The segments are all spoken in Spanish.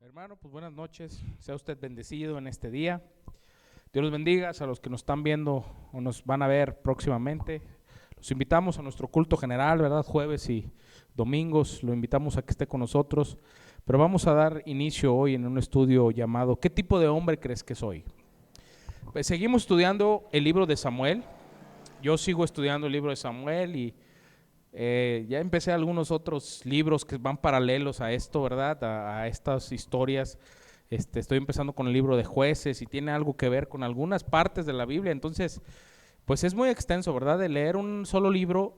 Hermano, pues buenas noches, sea usted bendecido en este día. Dios los bendiga a los que nos están viendo o nos van a ver próximamente. Los invitamos a nuestro culto general, ¿verdad? Jueves y domingos, lo invitamos a que esté con nosotros. Pero vamos a dar inicio hoy en un estudio llamado ¿Qué tipo de hombre crees que soy? Pues seguimos estudiando el libro de Samuel. Yo sigo estudiando el libro de Samuel y ya empecé algunos otros libros que van paralelos a esto, ¿verdad? A estas historias. Estoy empezando con el libro de Jueces y tiene algo que ver con algunas partes de la Biblia. Entonces, pues es muy extenso, ¿verdad? De leer un solo libro,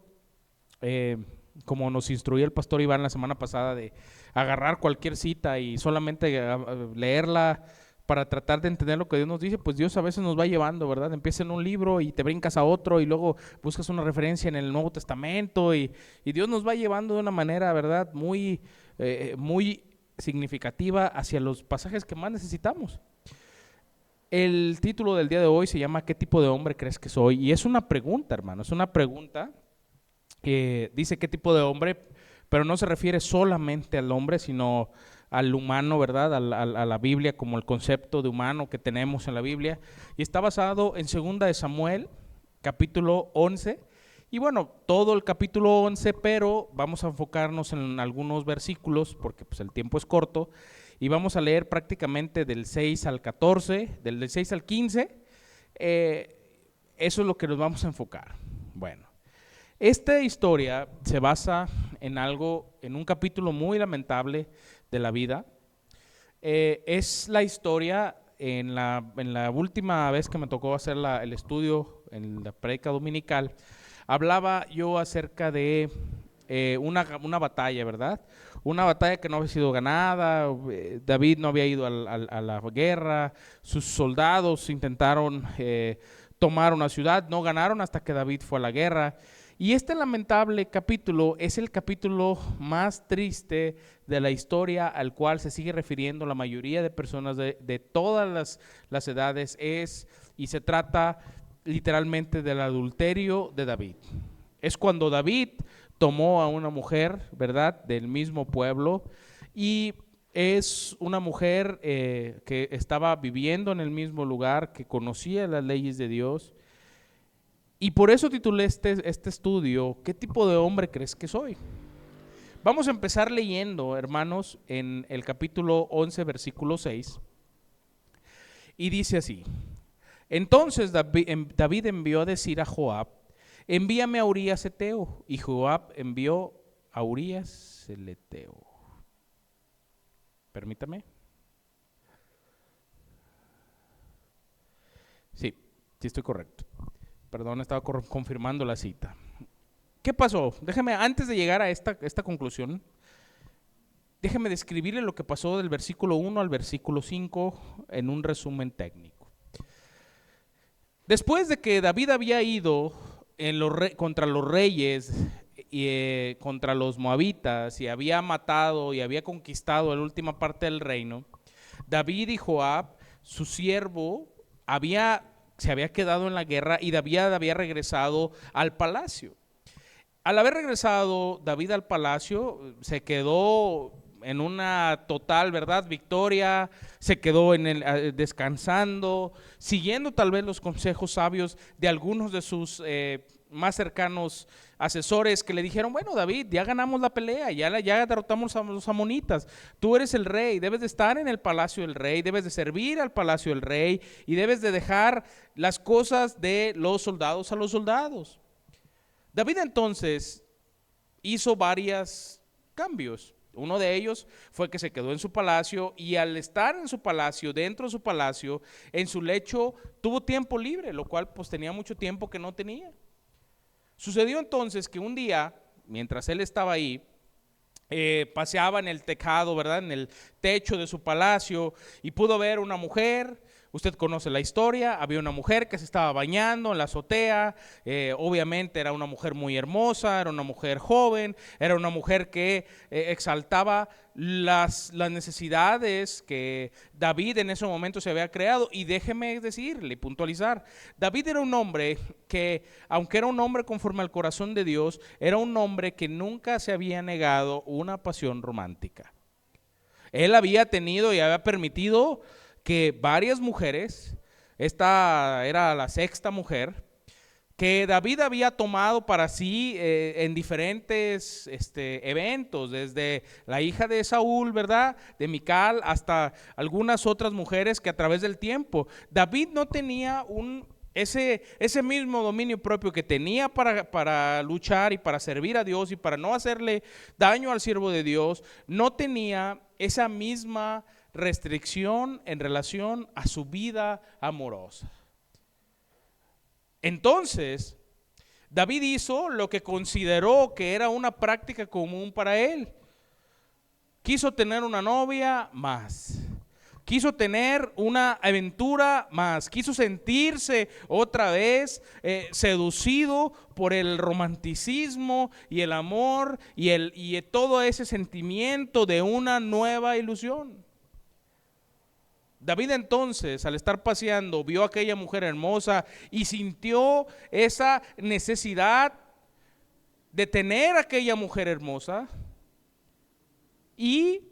eh, como nos instruyó el pastor Iván la semana pasada, de agarrar cualquier cita y solamente leerla para tratar de entender lo que Dios nos dice, pues Dios a veces nos va llevando, ¿verdad? Empieza en un libro y te brincas a otro y luego buscas una referencia en el Nuevo Testamento y Dios nos va llevando de una manera, ¿verdad? Muy significativa hacia los pasajes que más necesitamos. El título del día de hoy se llama ¿Qué tipo de hombre crees que soy? Y es una pregunta, hermano, es una pregunta que dice qué tipo de hombre, pero no se refiere solamente al hombre, sino al humano, ¿verdad? A la Biblia, como el concepto de humano que tenemos en la Biblia. Y está basado en 2 de Samuel, capítulo 11. Y bueno, todo el capítulo 11, pero vamos a enfocarnos en algunos versículos, porque pues el tiempo es corto, y vamos a leer prácticamente del 6 al 14, del 6 al 15. Eso es lo que nos vamos a enfocar. Bueno. Esta historia se basa en en un capítulo muy lamentable de la vida. Es la historia en la última vez que me tocó hacer el estudio en la prédica dominical, hablaba yo acerca de una batalla, ¿verdad? Una batalla que no había sido ganada. David no había ido a la guerra, sus soldados intentaron tomar una ciudad, no ganaron hasta que David fue a la guerra. Y este lamentable capítulo es el capítulo más triste de la historia al cual se sigue refiriendo la mayoría de personas de todas las edades, y se trata literalmente del adulterio de David. Es cuando David tomó a una mujer, ¿verdad?, del mismo pueblo, y es una mujer que estaba viviendo en el mismo lugar, que conocía las leyes de Dios. Y por eso titulé este estudio, ¿qué tipo de hombre crees que soy? Vamos a empezar leyendo, hermanos, en el capítulo 11, versículo 6. Y dice así: Entonces David envió a decir a Joab, envíame a Urías Eteo. Y Joab envió a Urías el Eteo. Permítame. Sí estoy correcto. Perdón, estaba confirmando la cita. ¿Qué pasó? Déjeme, antes de llegar a esta conclusión, déjeme describirle lo que pasó del versículo 1 al versículo 5 en un resumen técnico. Después de que David había ido contra los reyes y contra los moabitas, y había matado y había conquistado la última parte del reino, David y Joab, su siervo, se había quedado en la guerra y David había regresado al palacio. Al haber regresado David al palacio, se quedó en una total, ¿verdad?, victoria, se quedó descansando, siguiendo tal vez los consejos sabios de algunos de sus más cercanos asesores, que le dijeron: bueno, David, ya ganamos la pelea, ya derrotamos a los amonitas, tú eres el rey, debes de estar en el palacio del rey, debes de servir al palacio del rey y debes de dejar las cosas de los soldados a los soldados. David entonces hizo varios cambios. Uno de ellos fue que se quedó en su palacio, y al estar en su palacio, dentro de su palacio, en su lecho, tuvo tiempo libre, lo cual pues tenía mucho tiempo que no tenía. Sucedió entonces que un día, mientras él estaba ahí, paseaba en el tejado, ¿verdad?, en el techo de su palacio, y pudo ver una mujer. Usted conoce la historia. Había una mujer que se estaba bañando en la azotea. Obviamente era una mujer muy hermosa, era una mujer joven, era una mujer que exaltaba las necesidades que David en ese momento se había creado. Y déjeme decirle, puntualizar, David era un hombre que, aunque era un hombre conforme al corazón de Dios, era un hombre que nunca se había negado una pasión romántica. Él había tenido y había permitido que varias mujeres, esta era la sexta mujer, que David había tomado para sí en diferentes eventos, desde la hija de Saúl, ¿verdad?, de Mical, hasta algunas otras mujeres que a través del tiempo. David no tenía ese mismo dominio propio que tenía para luchar y para servir a Dios y para no hacerle daño al siervo de Dios. No tenía esa misma restricción en relación a su vida amorosa. Entonces, David hizo lo que consideró que era una práctica común para él. Quiso tener una novia más. Quiso tener una aventura más. Quiso sentirse otra vez seducido por el romanticismo y el amor y todo ese sentimiento de una nueva ilusión. David entonces, al estar paseando, vio a aquella mujer hermosa y sintió esa necesidad de tener a aquella mujer hermosa y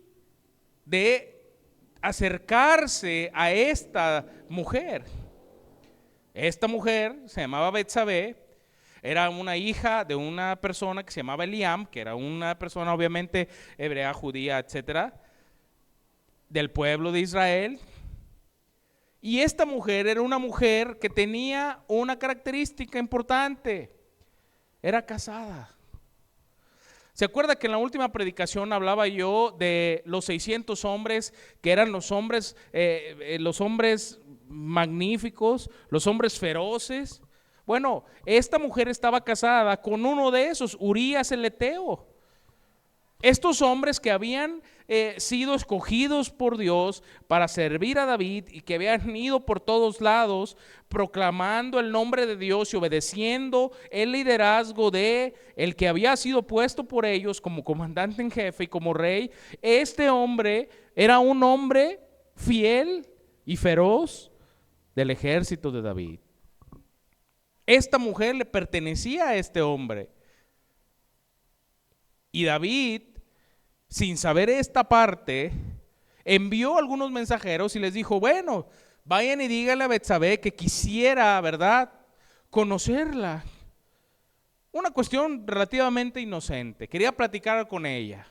de acercarse a esta mujer. Esta mujer se llamaba Betsabé, era una hija de una persona que se llamaba Eliam, que era una persona obviamente hebrea, judía, etcétera, del pueblo de Israel. Y esta mujer era una mujer que tenía una característica importante: era casada. ¿Se acuerda que en la última predicación hablaba yo de los 600 hombres que eran los hombres magníficos, los hombres feroces? Bueno, esta mujer estaba casada con uno de esos, Urías el Eteo. Estos hombres que habían sido escogidos por Dios para servir a David y que habían ido por todos lados proclamando el nombre de Dios y obedeciendo el liderazgo de el que había sido puesto por ellos como comandante en jefe y como rey. Este hombre era un hombre fiel y feroz del ejército de David. Esta mujer le pertenecía a este hombre. Y David, sin saber esta parte, envió algunos mensajeros y les dijo: bueno, vayan y díganle a Betsabé que quisiera, ¿verdad?, conocerla. Una cuestión relativamente inocente. Quería platicar con ella.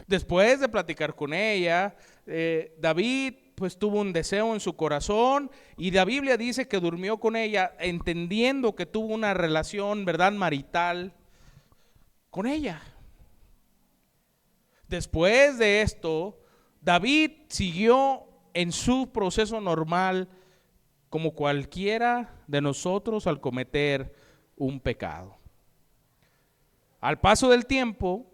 Después de platicar con ella, David pues tuvo un deseo en su corazón y la Biblia dice que durmió con ella, entendiendo que tuvo una relación, ¿verdad?, marital con ella. Después de esto, David siguió en su proceso normal como cualquiera de nosotros al cometer un pecado. Al paso del tiempo,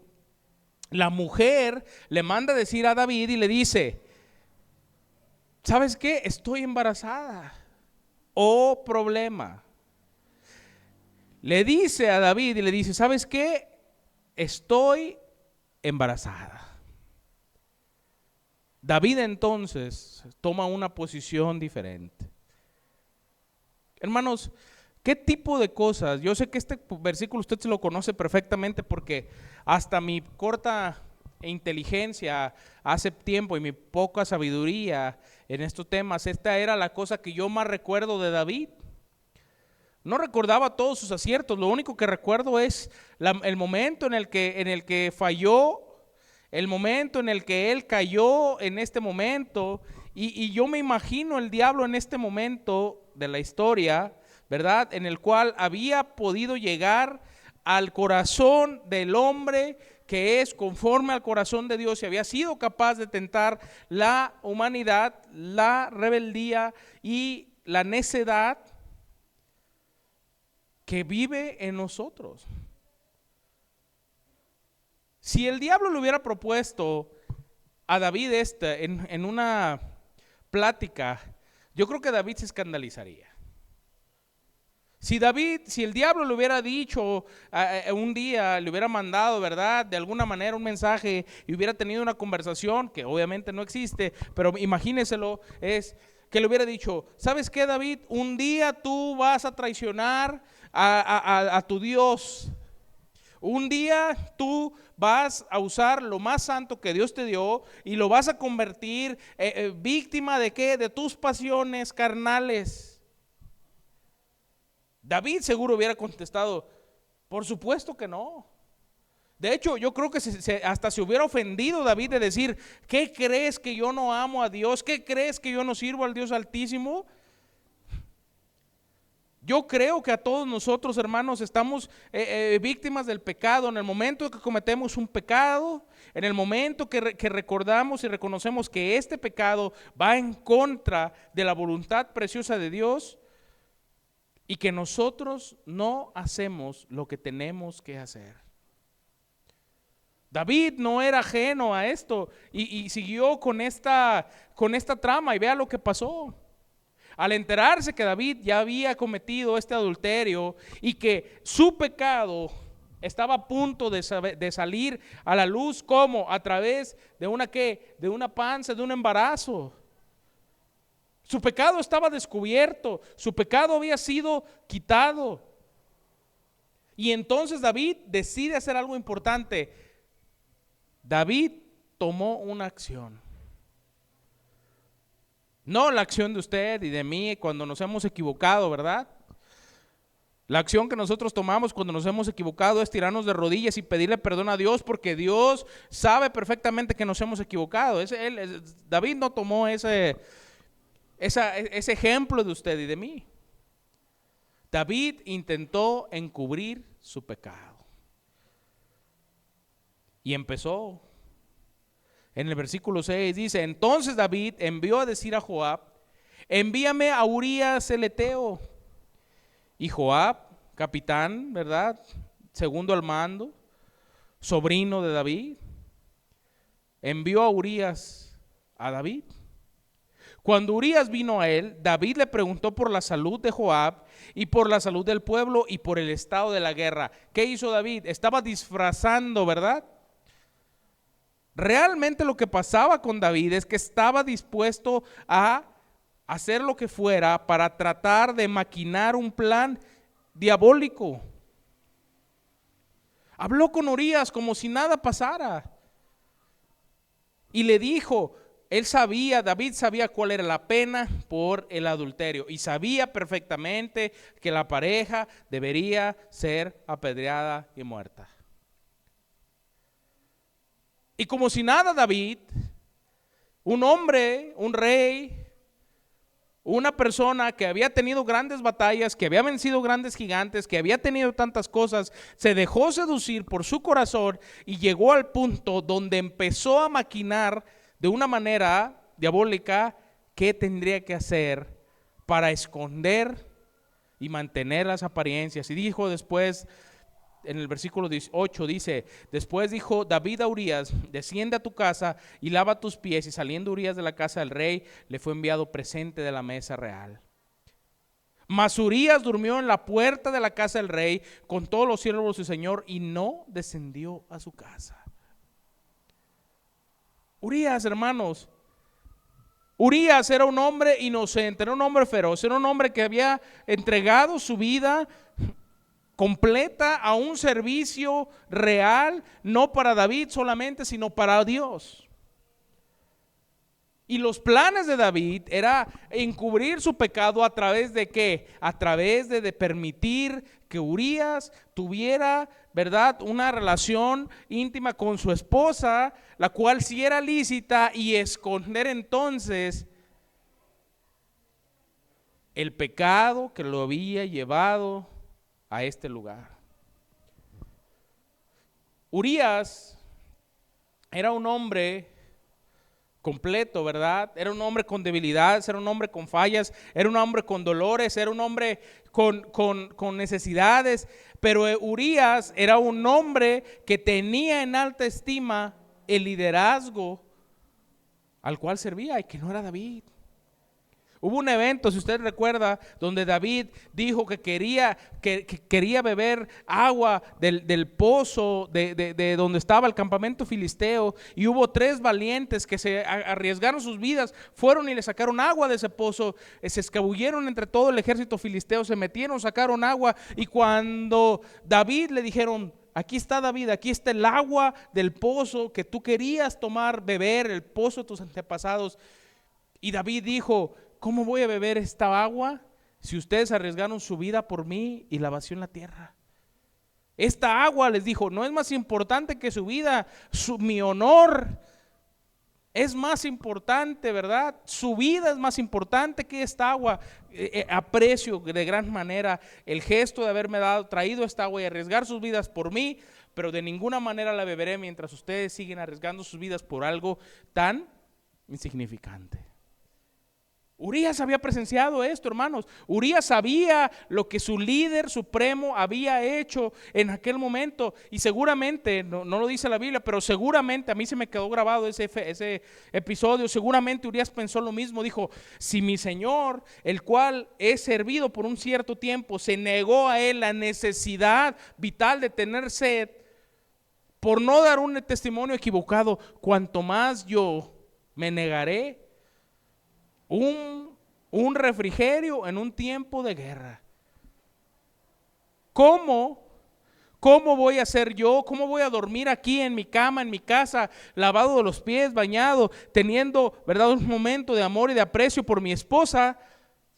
la mujer le manda a decir a David y le dice: ¿sabes qué? Estoy embarazada. Oh, problema. Le dice a David y le dice: ¿sabes qué? Estoy embarazada. David entonces toma una posición diferente. Hermanos, ¿qué tipo de cosas? Yo sé que este versículo usted se lo conoce perfectamente porque hasta mi corta inteligencia hace tiempo y mi poca sabiduría en estos temas, esta era la cosa que yo más recuerdo de David. No recordaba todos sus aciertos, lo único que recuerdo es el momento en el que falló, el momento en el que él cayó en este momento, y yo me imagino el diablo en este momento de la historia, ¿verdad?, en el cual había podido llegar al corazón del hombre que es conforme al corazón de Dios y había sido capaz de tentar la humanidad, la rebeldía y la necedad que vive en nosotros. Si el diablo le hubiera propuesto a David en una plática, yo creo que David se escandalizaría. Si el diablo le hubiera dicho un día, le hubiera mandado, ¿verdad?, de alguna manera un mensaje y hubiera tenido una conversación, que obviamente no existe, pero imagíneselo, es que le hubiera dicho: ¿sabes qué, David? Un día tú vas a traicionar a tu Dios. Un día tú vas a usar lo más santo que Dios te dio y lo vas a convertir víctima ¿de qué? De tus pasiones carnales. David seguro hubiera contestado, por supuesto que no. De hecho, yo creo que hasta se hubiera ofendido David de decir, ¿qué crees que yo no amo a Dios? ¿Qué crees que yo no sirvo al Dios Altísimo? Yo creo que a todos nosotros, hermanos, estamos víctimas del pecado. En el momento que cometemos un pecado, en el momento que recordamos y reconocemos que este pecado va en contra de la voluntad preciosa de Dios y que nosotros no hacemos lo que tenemos que hacer. David no era ajeno a esto y siguió con esta trama, y vea lo que pasó. Al enterarse que David ya había cometido este adulterio y que su pecado estaba a punto de salir a la luz, ¿cómo? A través de de una panza, de un embarazo. Su pecado estaba descubierto, su pecado había sido quitado. Y entonces David decide hacer algo importante. David tomó una acción. No la acción de usted y de mí cuando nos hemos equivocado, ¿verdad? La acción que nosotros tomamos cuando nos hemos equivocado es tirarnos de rodillas y pedirle perdón a Dios, porque Dios sabe perfectamente que nos hemos equivocado. David no tomó ese ejemplo de usted y de mí. David intentó encubrir su pecado. Y empezó. En el versículo 6 dice, entonces David envió a decir a Joab, envíame a Urías el Eteo. Y Joab, capitán, ¿verdad? Segundo al mando, sobrino de David, envió a Urías a David. Cuando Urías vino a él, David le preguntó por la salud de Joab y por la salud del pueblo y por el estado de la guerra. ¿Qué hizo David? Estaba disfrazando, ¿verdad? Realmente lo que pasaba con David es que estaba dispuesto a hacer lo que fuera para tratar de maquinar un plan diabólico. Habló con Urías como si nada pasara y le dijo, David sabía cuál era la pena por el adulterio y sabía perfectamente que la pareja debería ser apedreada y muerta. Y como si nada, David, un hombre, un rey, una persona que había tenido grandes batallas, que había vencido grandes gigantes, que había tenido tantas cosas, se dejó seducir por su corazón y llegó al punto donde empezó a maquinar de una manera diabólica qué tendría que hacer para esconder y mantener las apariencias. Y dijo después, en el versículo 8 dice, después dijo David a Urías, desciende a tu casa y lava tus pies, y saliendo Urías de la casa del rey, le fue enviado presente de la mesa real. Mas Urías durmió en la puerta de la casa del rey con todos los siervos de su señor y no descendió a su casa. Urías, hermanos, Urías era un hombre inocente, era un hombre feroz, era un hombre que había entregado su vida completa a un servicio real, no para David solamente, sino para Dios. Y los planes de David era encubrir su pecado a través de ¿qué? A través de permitir que Urías tuviera, ¿verdad?, una relación íntima con su esposa, la cual sí era lícita, y esconder entonces el pecado que lo había llevado a este lugar. Urías era un hombre completo, ¿verdad? Era un hombre con debilidades, era un hombre con fallas, era un hombre con dolores, era un hombre con necesidades, pero Urías era un hombre que tenía en alta estima el liderazgo al cual servía y que no era David. Hubo un evento, si usted recuerda, donde David dijo que quería beber agua del pozo de donde estaba el campamento filisteo, y hubo 3 valientes que se arriesgaron sus vidas, fueron y le sacaron agua de ese pozo, se escabulleron entre todo el ejército filisteo, se metieron, sacaron agua, y cuando David le dijeron, aquí está David, aquí está el agua del pozo que tú querías tomar, beber, el pozo de tus antepasados. Y David dijo, ¿cómo voy a beber esta agua si ustedes arriesgaron su vida por mí y la vació en la tierra? Esta agua, les dijo, no es más importante que su vida, mi honor es más importante, ¿verdad? Su vida es más importante que esta agua. Aprecio de gran manera el gesto de haberme traído esta agua y arriesgar sus vidas por mí, pero de ninguna manera la beberé mientras ustedes siguen arriesgando sus vidas por algo tan insignificante. Urías había presenciado esto, hermanos. Urías sabía lo que su líder supremo había hecho en aquel momento. Y seguramente, no lo dice la Biblia, pero seguramente a mí se me quedó grabado ese episodio. Seguramente Urías pensó lo mismo. Dijo, si mi Señor, el cual he servido por un cierto tiempo, se negó a él la necesidad vital de tener sed, por no dar un testimonio equivocado, cuanto más yo me negaré un refrigerio en un tiempo de guerra. ¿Cómo voy a ser yo? ¿Cómo voy a dormir aquí en mi cama, en mi casa, lavado de los pies, bañado, teniendo, ¿verdad?, un momento de amor y de aprecio por mi esposa,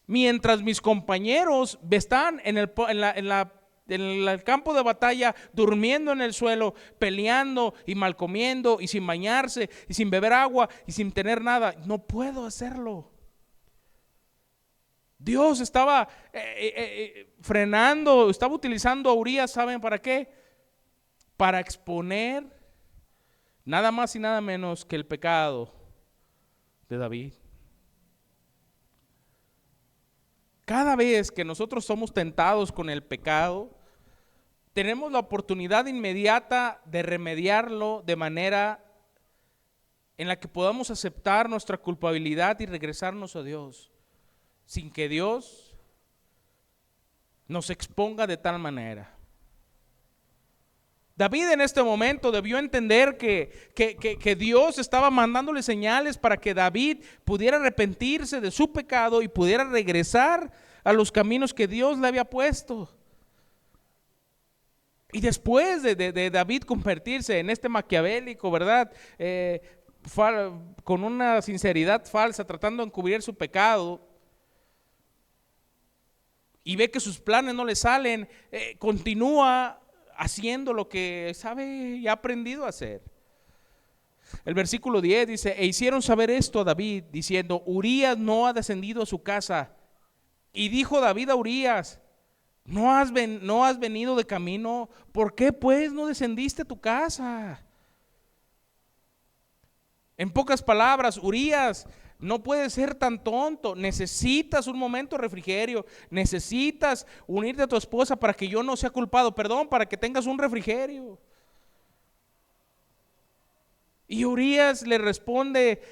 mientras mis compañeros están en el campo de batalla, durmiendo en el suelo, peleando y mal comiendo y sin bañarse y sin beber agua y sin tener nada? No puedo hacerlo. Dios estaba frenando, estaba utilizando a Urías, ¿saben para qué? Para exponer nada más y nada menos que el pecado de David. Cada vez que nosotros somos tentados con el pecado, tenemos la oportunidad inmediata de remediarlo de manera en la que podamos aceptar nuestra culpabilidad y regresarnos a Dios, sin que Dios nos exponga de tal manera. David en este momento debió entender que Dios estaba mandándole señales para que David pudiera arrepentirse de su pecado y pudiera regresar a los caminos que Dios le había puesto. Y después de David convertirse en este maquiavélico, ¿verdad?, con una sinceridad falsa, tratando de encubrir su pecado, y ve que sus planes no le salen, continúa haciendo lo que sabe y ha aprendido a hacer. El versículo 10 dice, e hicieron saber esto a David, diciendo, Urías no ha descendido a su casa. Y dijo David a Urías, ¿no has venido de camino? ¿Por qué pues no descendiste a tu casa? En pocas palabras, Urías, no puedes ser tan tonto. Necesitas un momento de refrigerio. Necesitas unirte a tu esposa para que yo no sea culpado. Perdón, para que tengas un refrigerio. Y Urías le responde,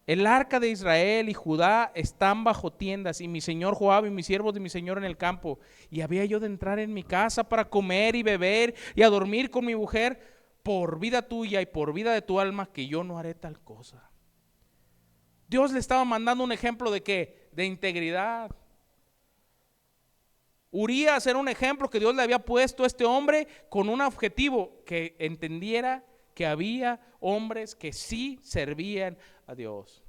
el arca de Israel y Judá están bajo tiendas, y mi señor Joab y mis siervos de mi señor en el campo. Y había yo de entrar en mi casa para comer y beber y a dormir con mi mujer, por vida tuya y por vida de tu alma, que yo no haré tal cosa. Dios le estaba mandando un ejemplo de ¿qué? De integridad. Urías era un ejemplo que Dios le había puesto a este hombre con un objetivo, que entendiera que había hombres que sí servían a Dios.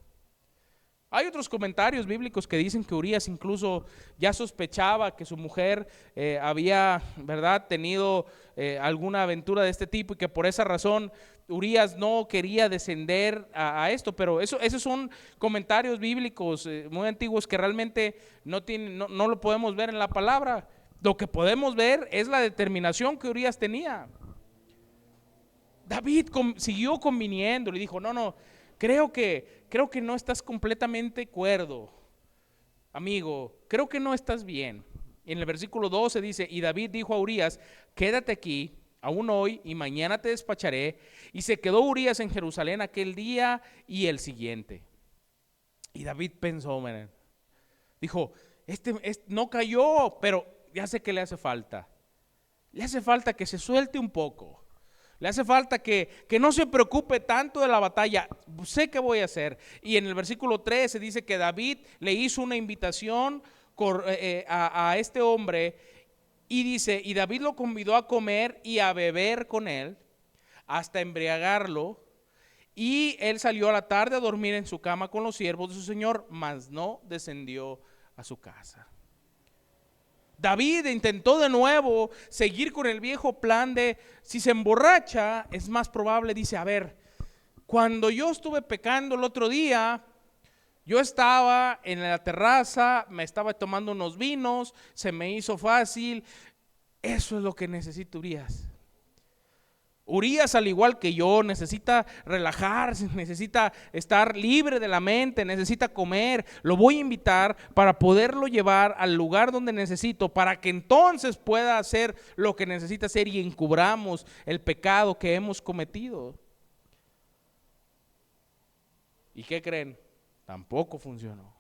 Hay otros comentarios bíblicos que dicen que Urías incluso ya sospechaba que su mujer había, ¿verdad?, tenido alguna aventura de este tipo, y que por esa razón Urías no quería descender a esto. Pero esos son comentarios bíblicos muy antiguos que realmente no lo podemos ver en la palabra. Lo que podemos ver es la determinación que Urías tenía. David siguió conviniendo, le dijo, no, creo que no estás completamente cuerdo, amigo, creo que no estás bien. En el versículo 12 dice, y David dijo a Urías, quédate aquí aún hoy y mañana te despacharé. Y se quedó Urías en Jerusalén aquel día y el siguiente. Y David pensó, dijo, este no cayó, pero ya sé que le hace falta que se suelte un poco. Le hace falta que no se preocupe tanto de la batalla. Sé qué voy a hacer. Y en el versículo 13 dice que David le hizo una invitación a este hombre, Y dice, y David lo convidó a comer y a beber con él hasta embriagarlo. Y él salió a la tarde a dormir en su cama con los siervos de su señor, mas no descendió a su casa. David intentó de nuevo seguir con el viejo plan de, si se emborracha, es más probable, dice, a ver, cuando yo estuve pecando el otro día, yo estaba en la terraza, me estaba tomando unos vinos, se me hizo fácil. Eso es lo que necesita Urías. Urías, al igual que yo, necesita relajarse, necesita estar libre de la mente, necesita comer. Lo voy a invitar para poderlo llevar al lugar donde necesito, para que entonces pueda hacer lo que necesita hacer y encubramos el pecado que hemos cometido. ¿Y qué creen? Tampoco funcionó.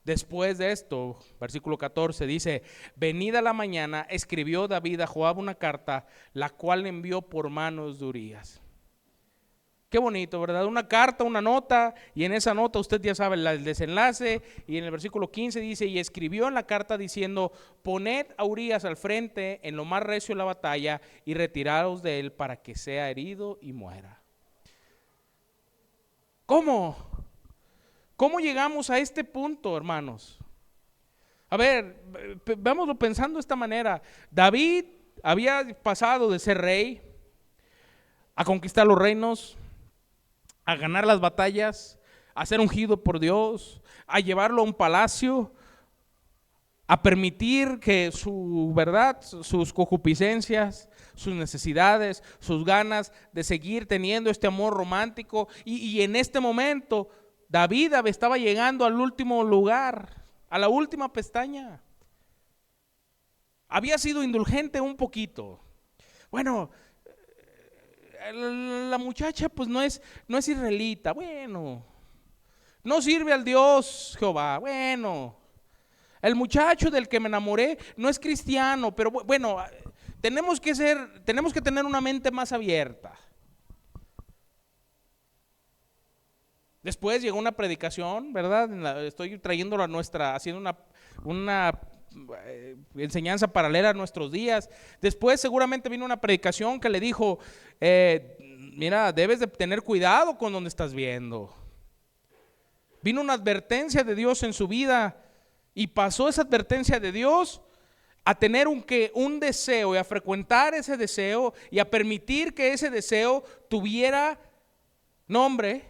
Después de esto, versículo 14 dice, venida la mañana, escribió David a Joab una carta, la cual envió por manos de Urías. Qué bonito, ¿verdad? Una carta, una nota, y en esa nota usted ya sabe el desenlace, y en el versículo 15 dice, y escribió en la carta diciendo, poned a Urías al frente en lo más recio de la batalla, y retiraos de él para que sea herido y muera. ¿Cómo llegamos a este punto, hermanos? A ver, vámonos pensando de esta manera. David había pasado de ser rey a conquistar los reinos, a ganar las batallas, a ser ungido por Dios, a llevarlo a un palacio, a permitir que su verdad, sus concupiscencias, sus necesidades, sus ganas de seguir teniendo este amor romántico, y en este momento David estaba llegando al último lugar, a la última pestaña. Había sido indulgente un poquito. Bueno, la muchacha pues no es israelita, bueno, no sirve al Dios Jehová, bueno, el muchacho del que me enamoré no es cristiano, pero bueno, tenemos que tener una mente más abierta. Después llegó una predicación, ¿verdad? Estoy trayéndolo haciendo una enseñanza paralela a nuestros días. Después seguramente vino una predicación que le dijo, mira, debes de tener cuidado con donde estás viendo. Vino una advertencia de Dios en su vida y pasó esa advertencia de Dios a tener un deseo y a frecuentar ese deseo y a permitir que ese deseo tuviera nombre,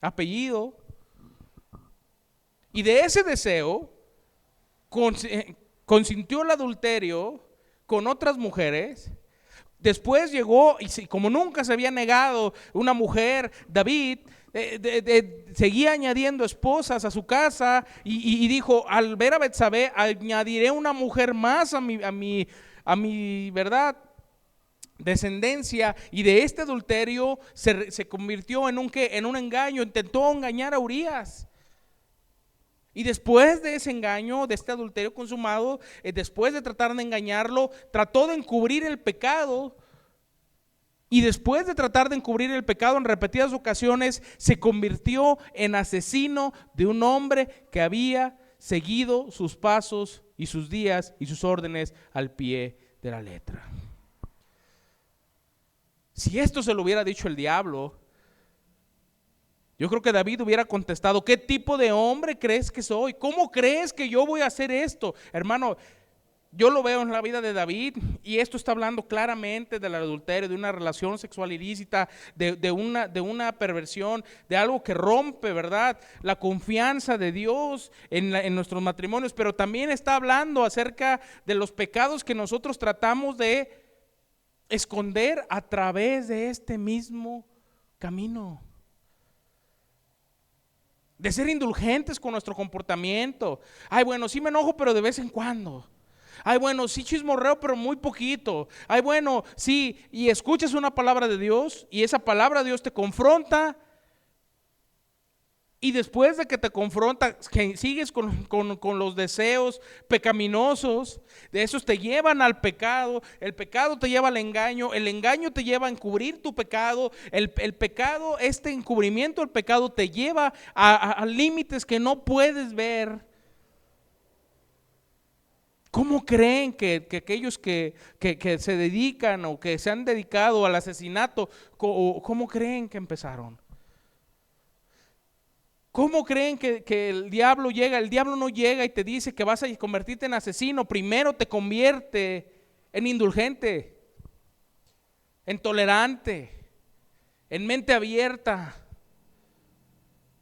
apellido, y de ese deseo consintió el adulterio con otras mujeres. Después llegó, y como nunca se había negado una mujer, David seguía añadiendo esposas a su casa y dijo, al ver a Betsabé, añadiré una mujer más a mi verdad, descendencia. Y de este adulterio se convirtió en un engaño. Intentó engañar a Urías. Y después de ese engaño, de este adulterio consumado, después de tratar de engañarlo, trató de encubrir el pecado. Y después de tratar de encubrir el pecado en repetidas ocasiones, se convirtió en asesino de un hombre que había seguido sus pasos y sus días y sus órdenes al pie de la letra. Si esto se lo hubiera dicho el diablo, yo creo que David hubiera contestado, ¿qué tipo de hombre crees que soy? ¿Cómo crees que yo voy a hacer esto? Hermano, yo lo veo en la vida de David, y esto está hablando claramente del adulterio, de una relación sexual ilícita, de una perversión, de algo que rompe, ¿verdad?, la confianza de Dios en nuestros matrimonios, pero también está hablando acerca de los pecados que nosotros tratamos de esconder a través de este mismo camino, de ser indulgentes con nuestro comportamiento. Ay, bueno, sí me enojo, pero de vez en cuando. Ay, bueno, sí chismorreo, pero muy poquito. Ay, bueno, sí, y escuchas una palabra de Dios y esa palabra de Dios te confronta. Y después de que te confronta, que sigues con los deseos pecaminosos, de esos te llevan al pecado, el pecado te lleva al engaño, el engaño te lleva a encubrir tu pecado, el pecado, este encubrimiento del pecado te lleva a límites que no puedes ver. ¿Cómo creen que aquellos que se dedican o que se han dedicado al asesinato, cómo creen que empezaron? ¿Cómo creen que el diablo llega? El diablo no llega y te dice que vas a convertirte en asesino. Primero te convierte en indulgente, en tolerante, en mente abierta.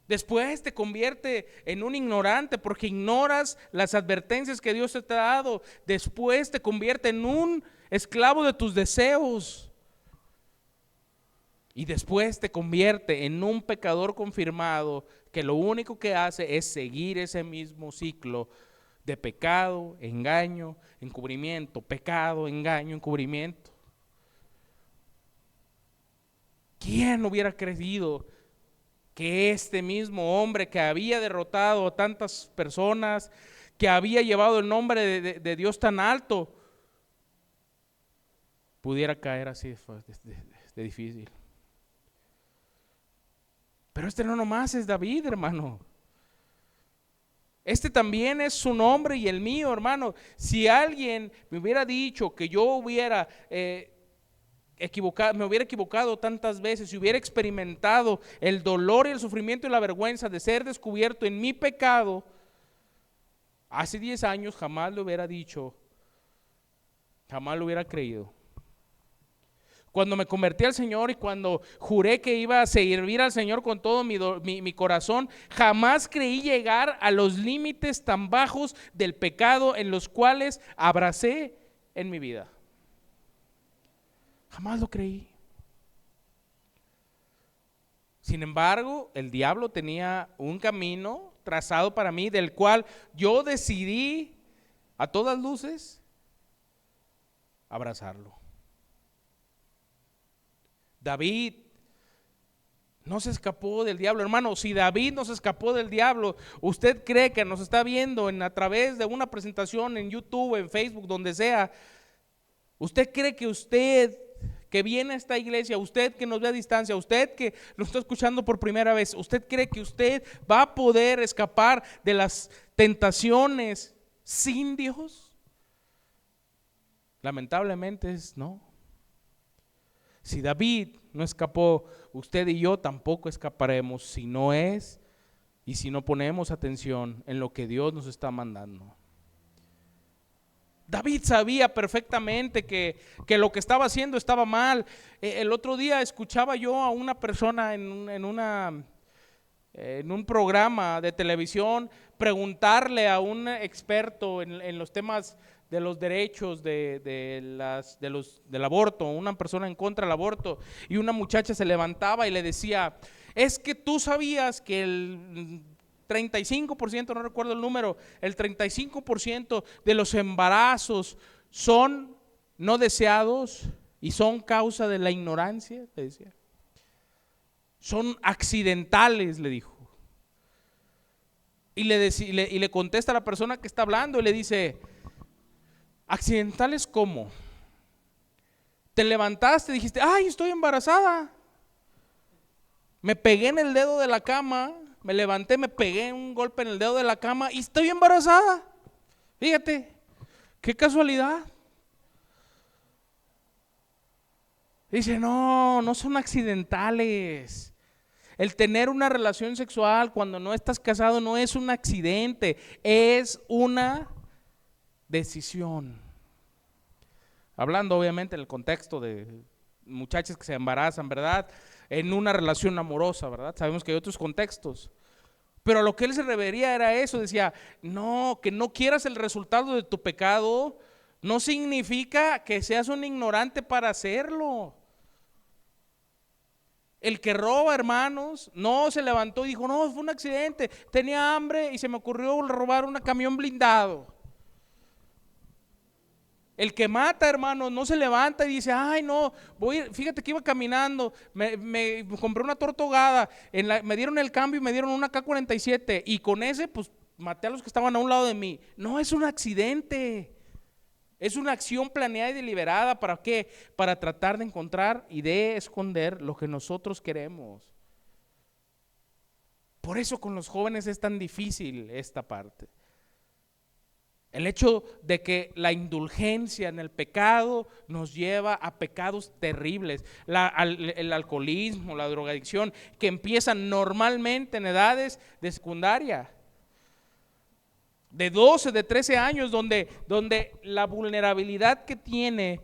Después te convierte en un ignorante porque ignoras las advertencias que Dios te ha dado. Después te convierte en un esclavo de tus deseos. Y después te convierte en un pecador confirmado que lo único que hace es seguir ese mismo ciclo de pecado, engaño, encubrimiento, pecado, engaño, encubrimiento. ¿Quién hubiera creído que este mismo hombre que había derrotado a tantas personas, que había llevado el nombre de Dios tan alto, pudiera caer así de difícil? Pero este no nomás es David, hermano. Este también es su nombre y el mío, hermano. Si alguien me hubiera dicho que yo hubiera me hubiera equivocado tantas veces, si hubiera experimentado el dolor y el sufrimiento y la vergüenza de ser descubierto en mi pecado, hace 10 años jamás lo hubiera dicho, jamás lo hubiera creído. Cuando me convertí al Señor y cuando juré que iba a servir al Señor con todo mi corazón, jamás creí llegar a los límites tan bajos del pecado en los cuales abracé en mi vida. Jamás lo creí. Sin embargo, el diablo tenía un camino trazado para mí, del cual yo decidí a todas luces abrazarlo. David no se escapó del diablo, hermano. Si David no se escapó del diablo, ¿usted cree que nos está viendo a través de una presentación en YouTube, en Facebook, donde sea? ¿Usted cree que usted que viene a esta iglesia, usted que nos ve a distancia, usted que lo está escuchando por primera vez, usted cree que usted va a poder escapar de las tentaciones sin Dios? Lamentablemente no. Si David no escapó, usted y yo tampoco escaparemos si no es y si no ponemos atención en lo que Dios nos está mandando. David sabía perfectamente que lo que estaba haciendo estaba mal. El otro día escuchaba yo a una persona en un programa de televisión preguntarle a un experto en los temas de los derechos del aborto, una persona en contra del aborto, y una muchacha se levantaba y le decía: es que tú sabías que el 35%, no recuerdo el número, el 35% de los embarazos son no deseados y son causa de la ignorancia, le decía. Son accidentales, le dijo. Y le contesta a la persona que está hablando y le dice: ¿accidentales cómo? Te levantaste y dijiste: ay, estoy embarazada. Me pegué en el dedo de la cama, me levanté, me pegué un golpe en el dedo de la cama y estoy embarazada. Fíjate, qué casualidad. Dice: no son accidentales. El tener una relación sexual cuando no estás casado no es un accidente, es una decisión. Hablando obviamente en el contexto de muchachas que se embarazan, ¿verdad? En una relación amorosa, ¿verdad? Sabemos que hay otros contextos. Pero a lo que él se refería era eso, decía: no, que no quieras el resultado de tu pecado no significa que seas un ignorante para hacerlo. El que roba, hermanos, no se levantó y dijo: no, fue un accidente, tenía hambre y se me ocurrió robar un camión blindado. El que mata, hermanos, no se levanta y dice: ay, no, fíjate que iba caminando, me compré una torta ahogada, me dieron el cambio y me dieron una K-47 y con ese pues maté a los que estaban a un lado de mí. No es un accidente. Es una acción planeada y deliberada. ¿Para qué? Para tratar de encontrar y de esconder lo que nosotros queremos. Por eso con los jóvenes es tan difícil esta parte. El hecho de que la indulgencia en el pecado nos lleva a pecados terribles. El alcoholismo, la drogadicción, que empiezan normalmente en edades de secundaria. De 12, de 13 años, donde la vulnerabilidad que tiene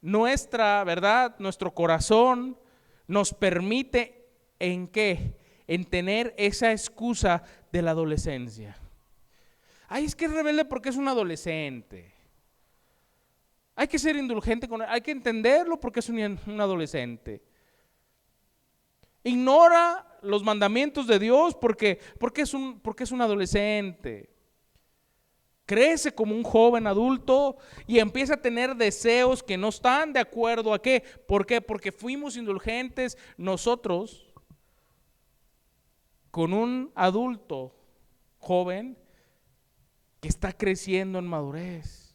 nuestra, ¿verdad?, nuestro corazón, nos permite, ¿en qué? En tener esa excusa de la adolescencia. Ay, es que es rebelde porque es un adolescente. Hay que ser indulgente con él, hay que entenderlo porque es un adolescente. Ignora los mandamientos de Dios porque es un adolescente. Crece como un joven adulto y empieza a tener deseos que no están de acuerdo a qué. ¿Por qué? Porque fuimos indulgentes nosotros con un adulto joven que está creciendo en madurez.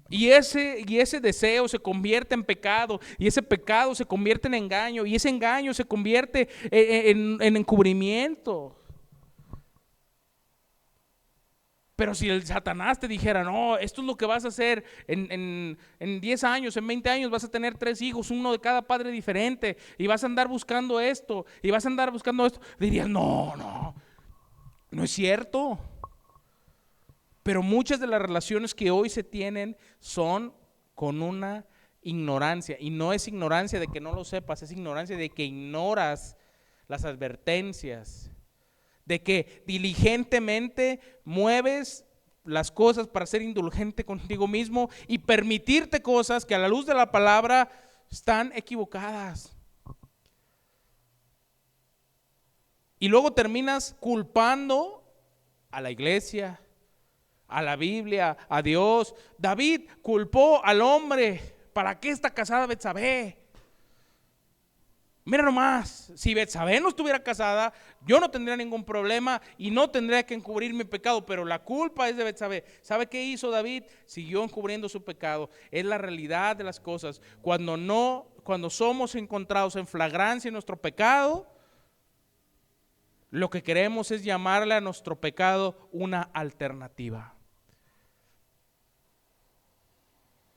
Y ese deseo se convierte en pecado, y ese pecado se convierte en engaño, y ese engaño se convierte en encubrimiento. Pero si el Satanás te dijera, no, esto es lo que vas a hacer en 10 años, en 20 años vas a tener 3 hijos, uno de cada padre diferente, y vas a andar buscando esto, y vas a andar buscando esto, dirías, no es cierto. Pero muchas de las relaciones que hoy se tienen son con una ignorancia, y no es ignorancia de que no lo sepas, es ignorancia de que ignoras las advertencias, de que diligentemente mueves las cosas para ser indulgente contigo mismo y permitirte cosas que a la luz de la palabra están equivocadas. Y luego terminas culpando a la iglesia, a la Biblia, a Dios. David culpó al hombre. ¿Para qué está casada Betsabé? Mira nomás, si Betsabé no estuviera casada, yo no tendría ningún problema y no tendría que encubrir mi pecado, pero la culpa es de Betsabé. ¿Sabe qué hizo David? Siguió encubriendo su pecado. Es la realidad de las cosas. Cuando somos encontrados en flagrancia en nuestro pecado, lo que queremos es llamarle a nuestro pecado una alternativa.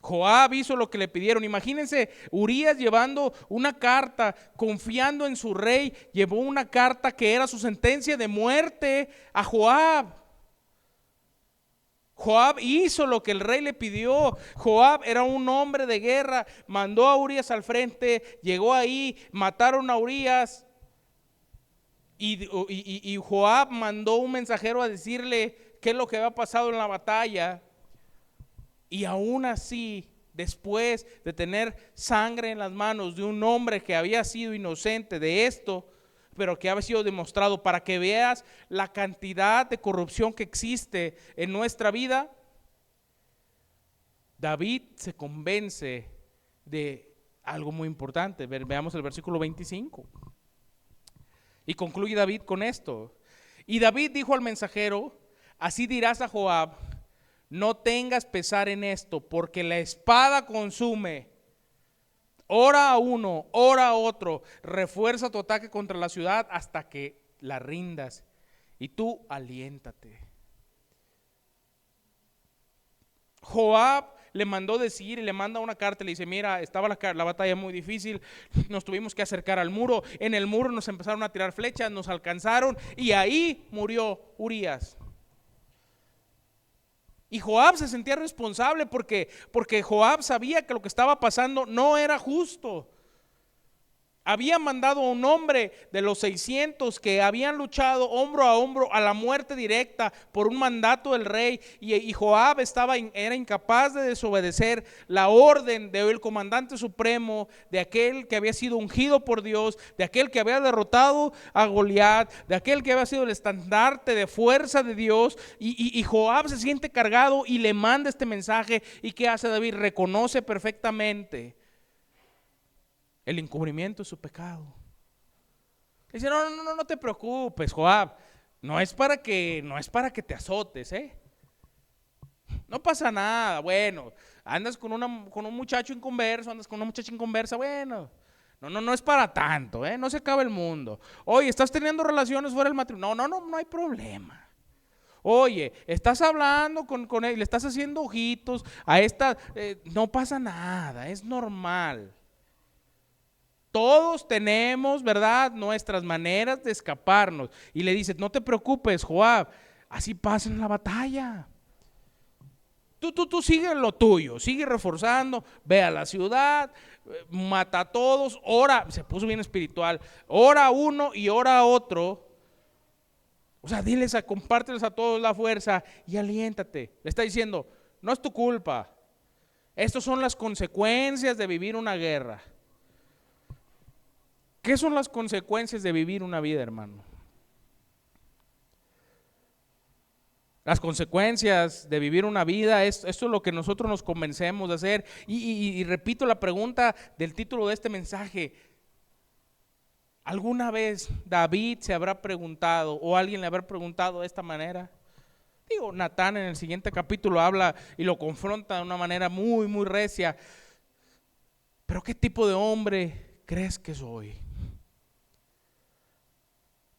Joab hizo lo que le pidieron. Imagínense, Urías llevando una carta, confiando en su rey, llevó una carta que era su sentencia de muerte a Joab. Joab hizo lo que el rey le pidió. Joab era un hombre de guerra, mandó a Urías al frente, llegó ahí, mataron a Urías. Y Joab mandó un mensajero a decirle qué es lo que había pasado en la batalla. Y aún así, después de tener sangre en las manos de un hombre que había sido inocente de esto, pero que había sido demostrado, para que veas la cantidad de corrupción que existe en nuestra vida, David se convence de algo muy importante. Veamos el versículo 25. Y concluye David con esto. Y David dijo al mensajero, así dirás a Joab, no tengas pesar en esto, porque la espada consume. Ora a uno, ora a otro, refuerza tu ataque contra la ciudad hasta que la rindas. Y tú aliéntate. Joab le mandó decir y le manda una carta, le dice, mira, estaba la batalla muy difícil, nos tuvimos que acercar al muro, en el muro nos empezaron a tirar flechas, nos alcanzaron y ahí murió Urías. Y Joab se sentía responsable porque Joab sabía que lo que estaba pasando no era justo. Había mandado a un hombre de los 600 que habían luchado hombro a hombro a la muerte directa por un mandato del rey, y Joab era incapaz de desobedecer la orden del comandante supremo, de aquel que había sido ungido por Dios, de aquel que había derrotado a Goliat, de aquel que había sido el estandarte de fuerza de Dios, y Joab se siente cargado y le manda este mensaje. ¿Y qué hace David? Reconoce perfectamente el encubrimiento de su pecado. Dice, no te preocupes, Joab, no es para que te azotes, no pasa nada. Bueno, andas con un muchacho inconverso, andas con una muchacha inconversa, bueno, no es para tanto, no se acaba el mundo. Oye, estás teniendo relaciones fuera del matrimonio, no hay problema. Oye, estás hablando con él, le estás haciendo ojitos a esta, no pasa nada, es normal. Todos tenemos, ¿verdad?, nuestras maneras de escaparnos. Y le dices, no te preocupes, Joab, así pasa en la batalla. Tú sigue lo tuyo, sigue reforzando, ve a la ciudad, mata a todos, ora, se puso bien espiritual, ora a uno y ora a otro. O sea, compárteles a todos la fuerza y aliéntate. Le está diciendo, no es tu culpa. Estas son las consecuencias de vivir una guerra. ¿Qué son las consecuencias de vivir una vida, hermano? Las consecuencias de vivir una vida, esto es lo que nosotros nos convencemos de hacer. Y repito la pregunta del título de este mensaje. ¿Alguna vez David se habrá preguntado o alguien le habrá preguntado de esta manera? Digo, Natán en el siguiente capítulo habla y lo confronta de una manera muy, muy recia. ¿Pero qué tipo de hombre crees que soy?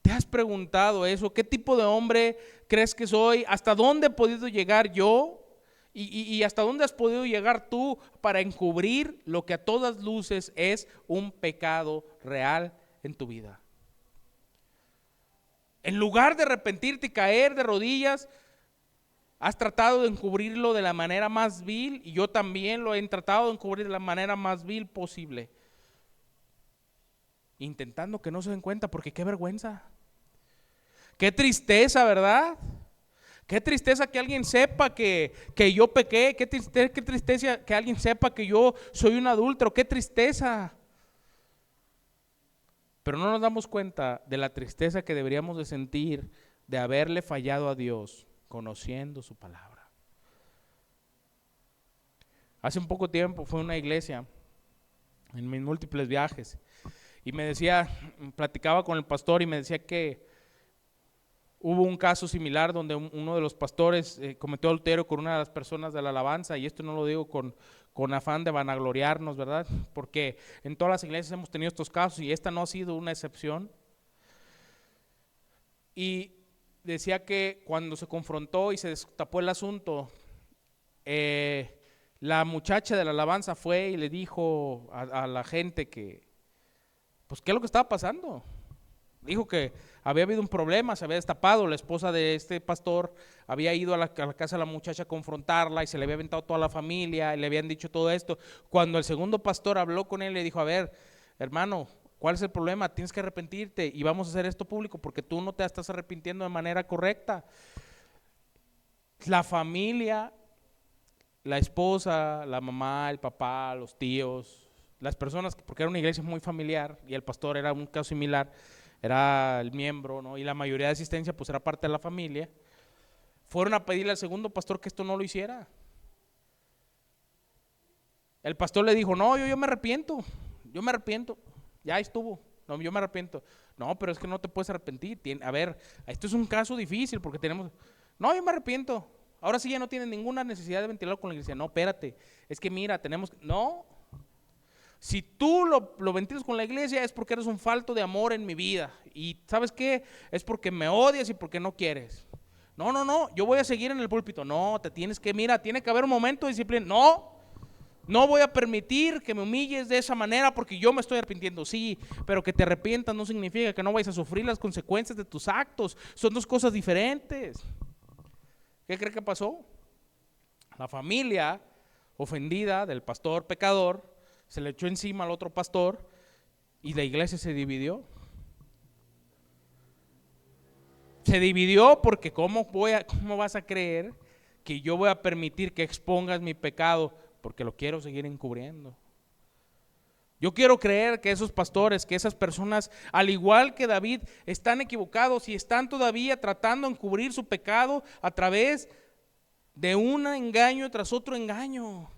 ¿Te has preguntado eso? ¿Qué tipo de hombre crees que soy? ¿Hasta dónde he podido llegar yo? ¿Y hasta dónde has podido llegar tú para encubrir lo que a todas luces es un pecado real en tu vida? En lugar de arrepentirte y caer de rodillas, has tratado de encubrirlo de la manera más vil, y yo también lo he tratado de encubrir de la manera más vil posible, intentando que no se den cuenta, porque qué vergüenza, qué tristeza, ¿verdad? Qué tristeza que alguien sepa que yo pequé, qué tristeza que alguien sepa que yo soy un adúltero, qué tristeza. Pero no nos damos cuenta de la tristeza que deberíamos de sentir de haberle fallado a Dios conociendo su palabra. Hace un poco tiempo fue a una iglesia en mis múltiples viajes y me decía, platicaba con el pastor y me decía que hubo un caso similar donde uno de los pastores cometió adulterio con una de las personas de la alabanza, y esto no lo digo con afán de vanagloriarnos, ¿verdad? Porque en todas las iglesias hemos tenido estos casos y esta no ha sido una excepción. Y decía que cuando se confrontó y se destapó el asunto, la muchacha de la alabanza fue y le dijo a la gente que, pues, ¿qué es lo que estaba pasando? Dijo que había habido un problema, se había destapado, la esposa de este pastor había ido a la casa de la muchacha a confrontarla y se le había aventado toda la familia y le habían dicho todo esto. Cuando el segundo pastor habló con él, le dijo, a ver, hermano, ¿cuál es el problema? Tienes que arrepentirte y vamos a hacer esto público porque tú no te estás arrepintiendo de manera correcta. La familia, la esposa, la mamá, el papá, los tíos, las personas, porque era una iglesia muy familiar y el pastor era un caso similar, era el miembro, ¿no? Y la mayoría de asistencia pues era parte de la familia, fueron a pedirle al segundo pastor que esto no lo hiciera. El pastor le dijo, no, yo me arrepiento, ya estuvo, no, yo me arrepiento. No, pero es que no te puedes arrepentir, a ver, esto es un caso difícil porque tenemos, no, yo me arrepiento, ahora sí ya no tienen ninguna necesidad de ventilarlo con la iglesia. No, espérate, es que mira, no. Si tú lo ventilas con la iglesia es porque eres un falto de amor en mi vida. Y ¿sabes qué? Es porque me odias y porque no quieres. No, yo voy a seguir en el púlpito. No, tiene que haber un momento de disciplina. No voy a permitir que me humilles de esa manera porque yo me estoy arrepintiendo. Sí, pero que te arrepientas no significa que no vayas a sufrir las consecuencias de tus actos. Son dos cosas diferentes. ¿Qué cree que pasó? La familia ofendida del pastor pecador se le echó encima al otro pastor y la iglesia se dividió. Se dividió porque ¿cómo vas a creer que yo voy a permitir que expongas mi pecado? Porque lo quiero seguir encubriendo. Yo quiero creer que esos pastores, que esas personas, al igual que David, están equivocados y están todavía tratando de encubrir su pecado a través de un engaño tras otro engaño.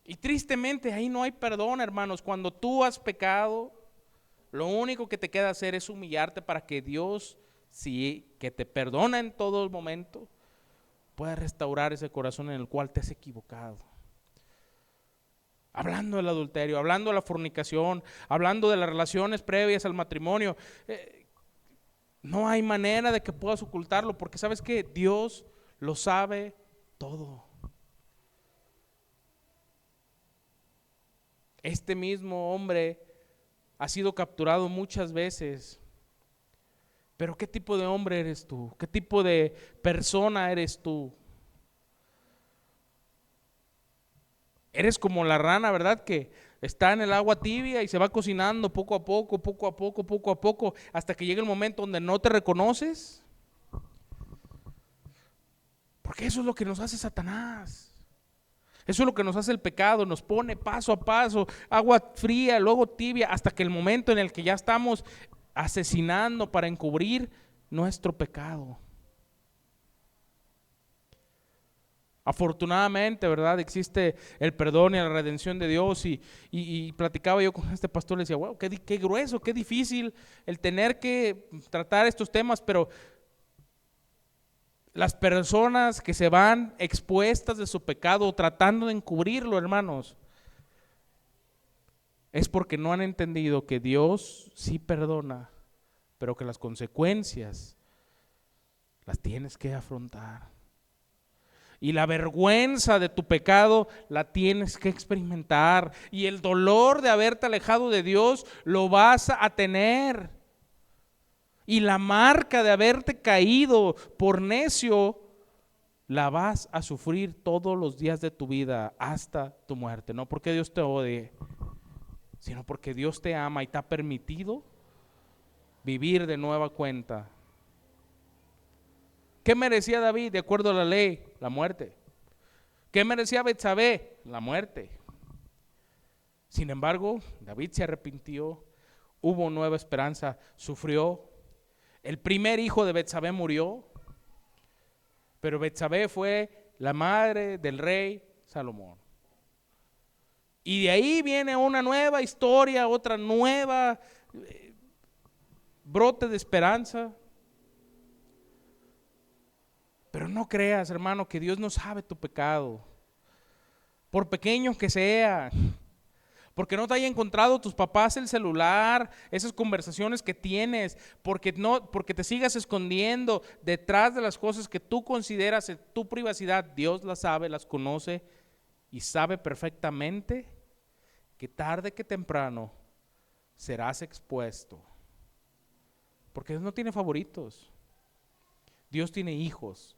Y tristemente ahí no hay perdón, hermanos. Cuando tú has pecado, lo único que te queda hacer es humillarte para que Dios, sí, que te perdona en todo momento, pueda restaurar ese corazón en el cual te has equivocado. Hablando del adulterio, hablando de la fornicación, hablando de las relaciones previas al matrimonio, No hay manera de que puedas ocultarlo, porque sabes que Dios lo sabe todo. Este mismo hombre ha sido capturado muchas veces. Pero ¿qué tipo de hombre eres tú? ¿Qué tipo de persona eres tú? Eres como la rana, ¿verdad? Que está en el agua tibia y se va cocinando poco a poco, poco a poco, poco a poco, hasta que llega el momento donde no te reconoces. Porque eso es lo que nos hace Satanás. Eso es lo que nos hace el pecado, nos pone paso a paso, agua fría, luego tibia, hasta que el momento en el que ya estamos asesinando para encubrir nuestro pecado. Afortunadamente, ¿verdad? Existe el perdón y la redención de Dios y platicaba yo con este pastor, le decía, wow, qué grueso, qué difícil el tener que tratar estos temas, pero las personas que se van expuestas de su pecado tratando de encubrirlo, hermanos, es porque no han entendido que Dios sí perdona, pero que las consecuencias las tienes que afrontar. Y la vergüenza de tu pecado la tienes que experimentar. Y el dolor de haberte alejado de Dios lo vas a tener. Y la marca de haberte caído por necio la vas a sufrir todos los días de tu vida hasta tu muerte. No porque Dios te odie, sino porque Dios te ama y te ha permitido vivir de nueva cuenta. ¿Qué merecía David de acuerdo a la ley? La muerte. ¿Qué merecía Betsabé? La muerte. Sin embargo, David se arrepintió, hubo nueva esperanza, sufrió. El primer hijo de Betsabé murió, pero Betsabé fue la madre del rey Salomón. Y de ahí viene una nueva historia, otra nueva brote de esperanza. Pero no creas, hermano, que Dios no sabe tu pecado, por pequeño que sea. Porque no te haya encontrado tus papás el celular, esas conversaciones que tienes, porque te sigas escondiendo detrás de las cosas que tú consideras en tu privacidad. Dios las sabe, las conoce y sabe perfectamente que tarde que temprano serás expuesto. Porque Dios no tiene favoritos. Dios tiene hijos.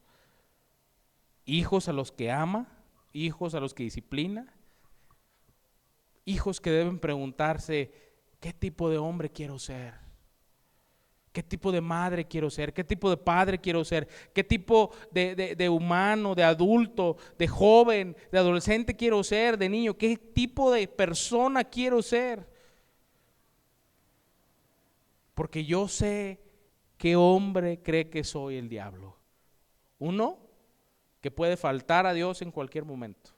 Hijos a los que ama, hijos a los que disciplina, hijos que deben preguntarse, ¿qué tipo de hombre quiero ser? ¿Qué tipo de madre quiero ser? ¿Qué tipo de padre quiero ser? ¿Qué tipo de humano, de adulto, de joven, de adolescente quiero ser? ¿De niño? ¿Qué tipo de persona quiero ser? Porque yo sé qué hombre cree que soy el diablo. Uno que puede faltar a Dios en cualquier momento.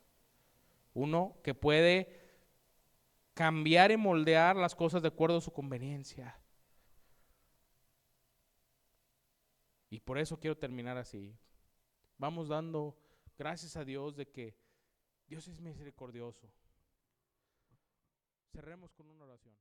Uno que puede cambiar y moldear las cosas de acuerdo a su conveniencia. Y por eso quiero terminar así. Vamos dando gracias a Dios de que Dios es misericordioso. Cerremos con una oración.